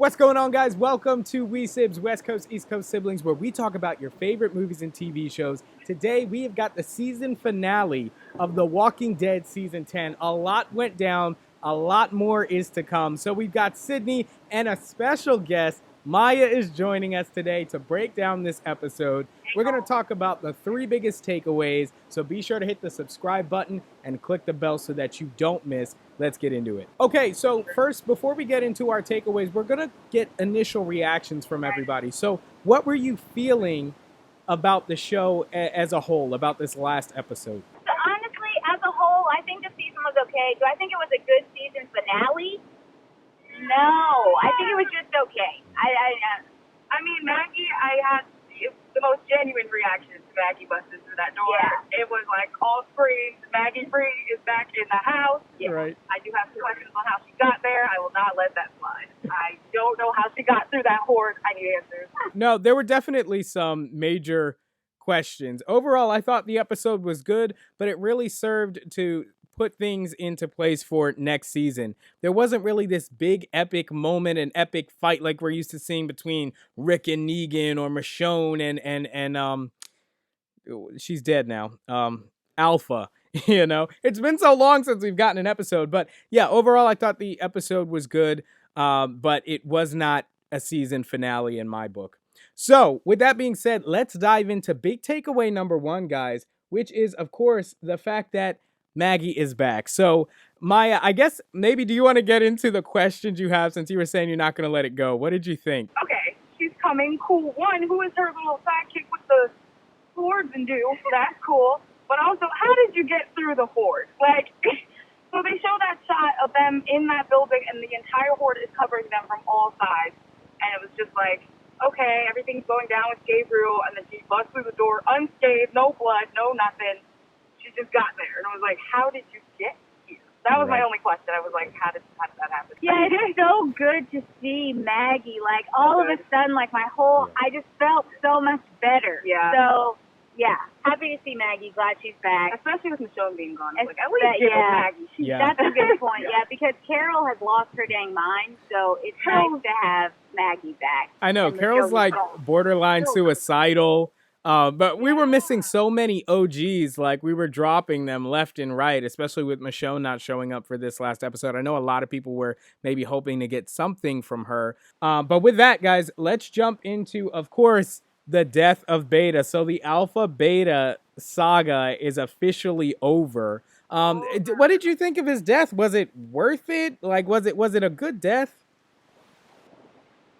What's going on, guys? Welcome to We Sibs, West Coast, East Coast siblings, where we talk about your favorite movies and TV shows. Today, we have got the season finale of The Walking Dead Season 10. A lot went down. A lot more is to come. So we've got Sydney and a special guest. Maya is joining us today to break down this episode. We're going to talk about the 3 biggest takeaways, so be sure to hit the subscribe button and click the bell so that you don't miss. Let's get into it. Okay, so first, before we get into our takeaways, we're going to get initial reactions from everybody. So what were you feeling about the show as a whole, about this last episode? So honestly, as a whole, I think the season was okay. Do I think it was a good season finale? No, I think it was just okay. I mean, Maggie, I had the most genuine reaction to Maggie busting through that door. Yeah. It was like all screams. Maggie Free is back in the house. Yeah. Right. I do have some questions on how she got there. I will not let that slide. I don't know how she got through that horde. I need answers. No, there were definitely some major questions. Overall, I thought the episode was good, but it really served to put things into place for next season. There wasn't really this big epic moment, an epic fight like we're used to seeing between Rick and Negan or Michonne and she's dead now. Alpha. You know, it's been so long since we've gotten an episode, but yeah, overall I thought the episode was good, but it was not a season finale in my book. So with that being said, let's dive into big takeaway number 1, guys, which is of course the fact that Maggie is back. So Maya, I guess maybe do you want to get into the questions you have, since you were saying you're not going to let it go? What did you think? Okay, she's coming. Cool. One, who is her little sidekick with the swords and do? That's cool. But also, how did you get through the horde? Like, so they show that shot of them in that building, and the entire horde is covering them from all sides. And it was just like, okay, everything's going down with Gabriel, and then she busts through the door unscathed, no blood, no nothing. She just got there, and I was like, how did you get here? That was my only question. I was like, how did that happen? Yeah, it is so good to see Maggie. Like, all of a sudden, like, I just felt so much better. Yeah. So, yeah, happy to see Maggie. Glad she's back. Especially with Michonne being gone. Like, at least give Maggie. That's a good point. Yeah, because Carol has lost her dang mind, so it's nice to have Maggie back. I know, Carol's like borderline suicidal. But we were missing so many OGs, like we were dropping them left and right, especially with Michonne not showing up for this last episode. I know a lot of people were maybe hoping to get something from her. But with that, guys, let's jump into, of course, the death of Beta. So the Alpha Beta saga is officially over. What did you think of his death? Was it worth it? Like, was it a good death?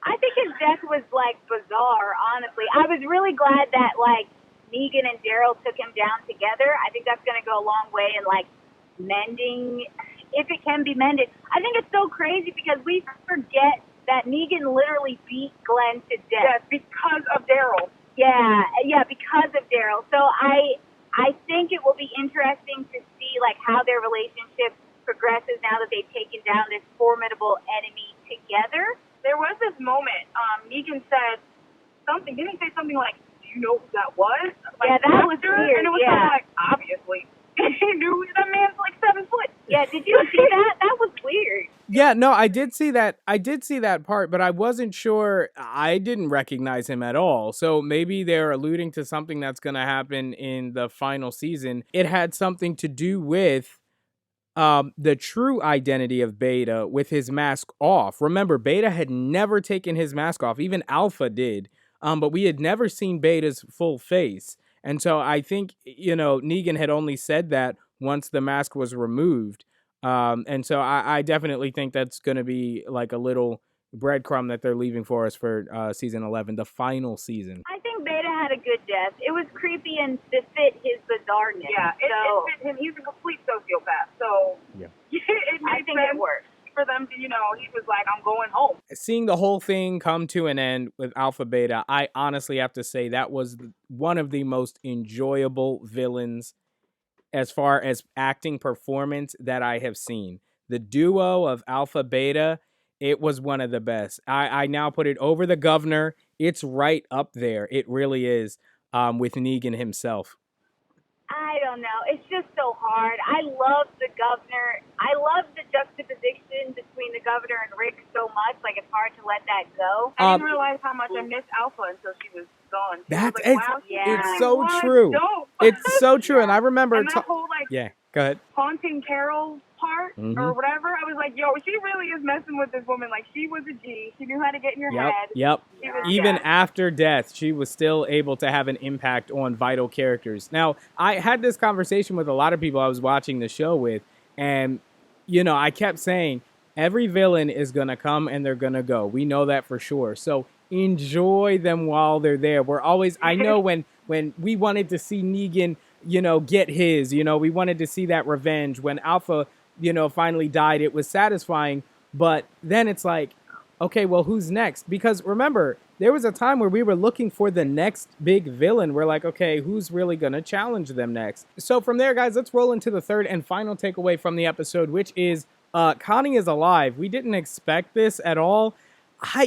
I think his death was, like, bizarre, honestly. I was really glad that, like, Negan and Daryl took him down together. I think that's going to go a long way in, like, mending, if it can be mended. I think it's so crazy because we forget that Negan literally beat Glenn to death. Yes, because of Daryl. Yeah, because of Daryl. So I think it will be interesting to see, like, how their relationship progresses now that they've taken down this formidable enemy together. There was this moment, Negan said something, didn't he say something like, do you know who that was? Like, yeah, that was weird. And it was kind of like, obviously. He knew that man's like 7 foot. Yeah, did you see that? That was weird. Yeah, no, I did see that. I did see that part, but I wasn't sure. I didn't recognize him at all. So maybe they're alluding to something that's going to happen in the final season. It had something to do with the true identity of Beta with his mask off. Remember, Beta had never taken his mask off. Even Alpha did. But we had never seen Beta's full face. And so I think, Negan had only said that once the mask was removed. And so I definitely think that's going to be like a little breadcrumb that they're leaving for us for season 11, the final season. I think Beta had a good death. It was creepy and to fit his bizarreness. Yeah, it fit him. He's a complete sociopath. So yeah. I think it worked. For them to, he was like, I'm going home. Seeing the whole thing come to an end with Alpha Beta, I honestly have to say that was one of the most enjoyable villains as far as acting performance that I have seen. The duo of Alpha Beta, it was one of the best. I now put it over the Governor. It's right up there. It really is, with Negan himself. I don't know. It's just so hard. I love the governor. I love the juxtaposition between the governor and Rick so much. Like, it's hard to let that go. I didn't realize how much I missed Alpha until she was gone. That's I was like, wow, it's Yeah. so was true. dope. It's so true. And I remember And that whole, like, yeah, go ahead. haunting Carol part Mhm. or whatever, I was like, yo, she really is messing with this woman. Like, she was a G. She knew how to get in your head. Yep. She was Even dead. after death, she was still able to have an impact on vital characters. Now, I had this conversation with a lot of people I was watching the show with, and, you know, I kept saying, every villain is going to come and they're going to go. We know that for sure. So enjoy them while they're there. We're always, I know when we wanted to see Negan, you know, get his, you know, we wanted to see that revenge. When Alpha, you know, finally died, it was satisfying. But then it's like, okay, well, who's next? Because remember, there was a time where we were looking for the next big villain. We're like, okay, who's really going to challenge them next? So from there, guys, let's roll into the third and final takeaway from the episode, which is Connie is alive. We didn't expect this at all.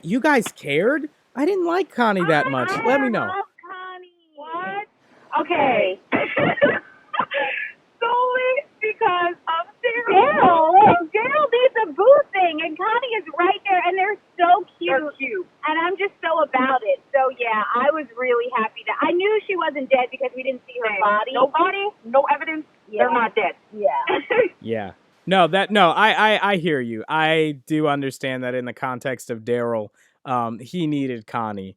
You guys cared? I didn't like Connie that much. Let me know. I love Connie. What? Okay. Solely because of Daryl needs a boo thing, and Connie is right there, and they're so cute. They're cute. And I'm just so about it. So, yeah, I was really happy that I knew she wasn't dead because we didn't see her body. No body, no evidence. Yeah. They're not dead. Yeah. Yeah. No, I hear you. I do understand that in the context of Daryl, he needed Connie.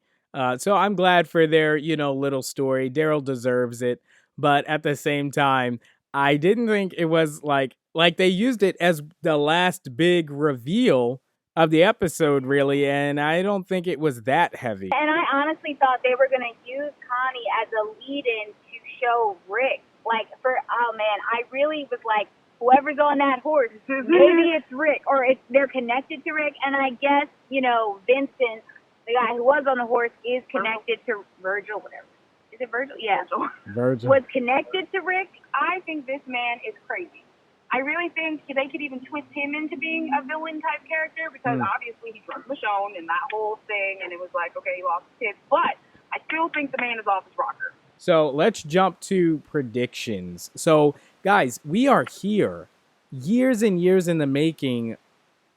So I'm glad for their, you know, little story. Daryl deserves it. But at the same time, I didn't think it was like they used it as the last big reveal of the episode, really. And I don't think it was that heavy. And I honestly thought they were going to use Connie as a lead-in to show Rick. Like, oh, man, I really was like, whoever's on that horse, maybe it's Rick, or they're connected to Rick. And I guess, you know, Vincent, the guy who was on the horse, is connected to Virgil, whatever. Is it Virgil? Yeah. Virgil. Was connected to Rick. I think this man is crazy. I really think they could even twist him into being a villain type character because obviously he drunk Michonne and that whole thing, and it was like, okay, he lost his kids. But I still think the man is off his rocker. So let's jump to predictions. So, guys, we are here. Years and years in the making.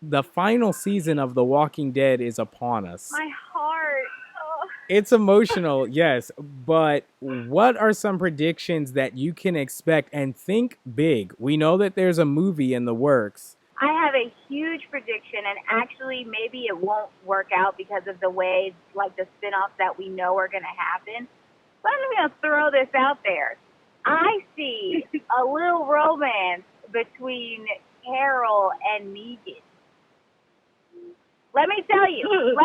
The final season of The Walking Dead is upon us. My heart. Oh. It's emotional, yes. But what are some predictions that you can expect? And think big. We know that there's a movie in the works. I have a huge prediction, and actually maybe it won't work out because of the way, like, the spin-offs that we know are going to happen. But I'm going to throw this out there. I see a little romance between Carol and Negan. Let me tell you.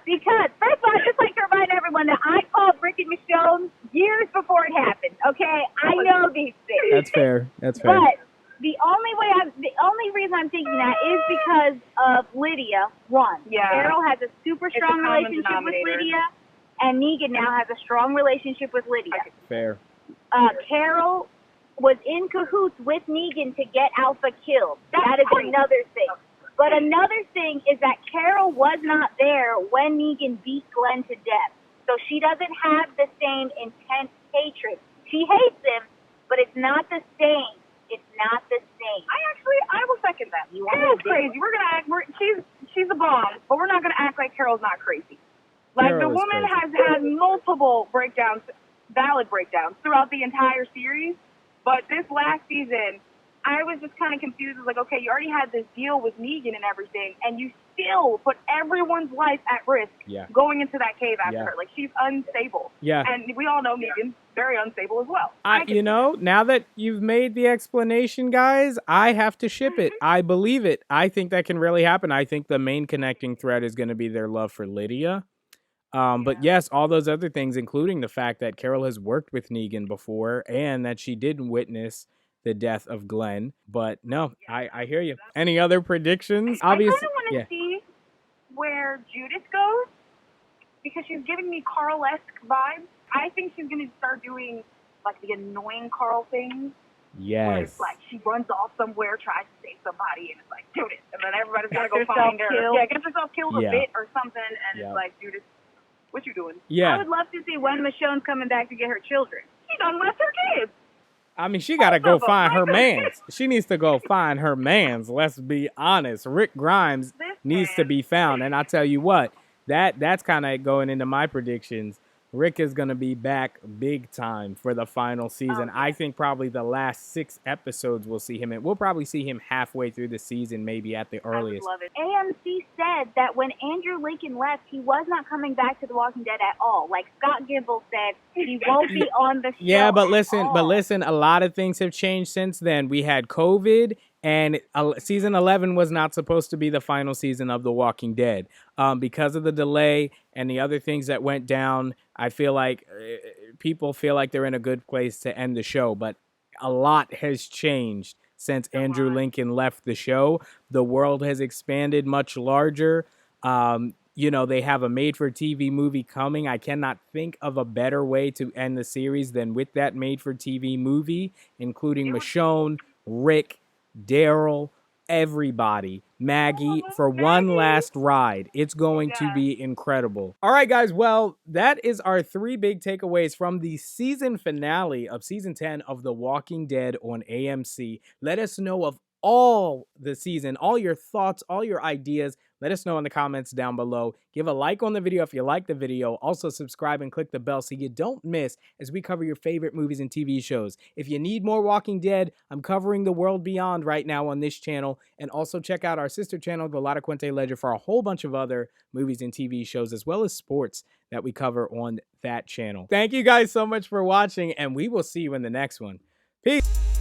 Because, first of all, I'd just like to remind everyone that I called Rick and Michonne years before it happened, okay? I know these things. That's fair. That's fair. But the only reason I'm thinking that is because of Lydia, one. Yeah. Carol has a super strong a common relationship with denominator. Lydia, and Negan now has a strong relationship with Lydia. Fair. Carol was in cahoots with Negan to get Alpha killed. That is another thing. But another thing is that Carol was not there when Negan beat Glenn to death. So she doesn't have the same intense hatred. She hates him, but it's not the same. It's not the same. I will second that. Carol's crazy. We're gonna act. She's a bomb, but we're not gonna act like Carol's not crazy. Like Carol the is woman crazy. has had multiple breakdowns, valid breakdowns throughout the entire series. But this last season, I was just kind of confused. I was like, okay, you already had this deal with Negan and everything, and you still put everyone's life at risk going into that cave after her. Like, she's unstable. Yeah. And we all know Negan's very unstable as well. You know, now that you've made the explanation, guys, I have to ship it. I believe it. I think that can really happen. I think the main connecting thread is going to be their love for Lydia. But yes, all those other things, including the fact that Carol has worked with Negan before and that she did witness the death of Glenn. But no, I hear you. Any other predictions? Obviously, I kind of want to see where Judith goes because she's giving me Carl-esque vibes. I think she's going to start doing like the annoying Carl things. Where Yes. it's like she runs off somewhere, tries to save somebody, and it's like, Judith. And then everybody's got to go Gets find her. herself killed. Yeah, gets herself killed a Yeah. bit or something, and Yeah. it's like, Judith, what you doing? I Yeah. would love to see when Michonne's coming back to get her children. She done left her kids. I mean, she gotta go Both of 'em. find her My mans. She needs to go find her mans. Let's be honest. Rick Grimes needs to be found. And I tell you what, that's kind of going into my predictions. Rick is gonna be back big time for the final season. yeah. I think probably the last 6 episodes we'll see him in. We'll probably see him halfway through the season, maybe at the I would earliest. love it. AMC said that when Andrew Lincoln left, he was not coming back to The Walking Dead at all. Like Scott Gimple said, he won't be on the show. Yeah, but at all. listen, a lot of things have changed since then. We had COVID, and season 11 was not supposed to be the final season of The Walking Dead. Because of the delay and the other things that went down, I feel like people feel like they're in a good place to end the show. But a lot has changed since Andrew Lincoln left the show. The world has expanded much larger. They have a made-for-TV movie coming. I cannot think of a better way to end the series than with that made-for-TV movie, including Michonne, Rick, Daryl, everybody, Maggie, for one last ride. It's going to be incredible. All right, guys. Well, that is our 3 big takeaways from the season finale of season 10 of The Walking Dead on AMC. Let us know of all the season, all your thoughts, all your ideas. Let us know in the comments down below. Give a like on the video if you like the video. Also subscribe and click the bell so you don't miss as we cover your favorite movies and TV shows. If you need more Walking Dead, I'm covering The World Beyond right now on this channel. And also check out our sister channel, The Lotta Quinte Ledger, for a whole bunch of other movies and TV shows, as well as sports that we cover on that channel. Thank you guys so much for watching, and we will see you in the next one. Peace.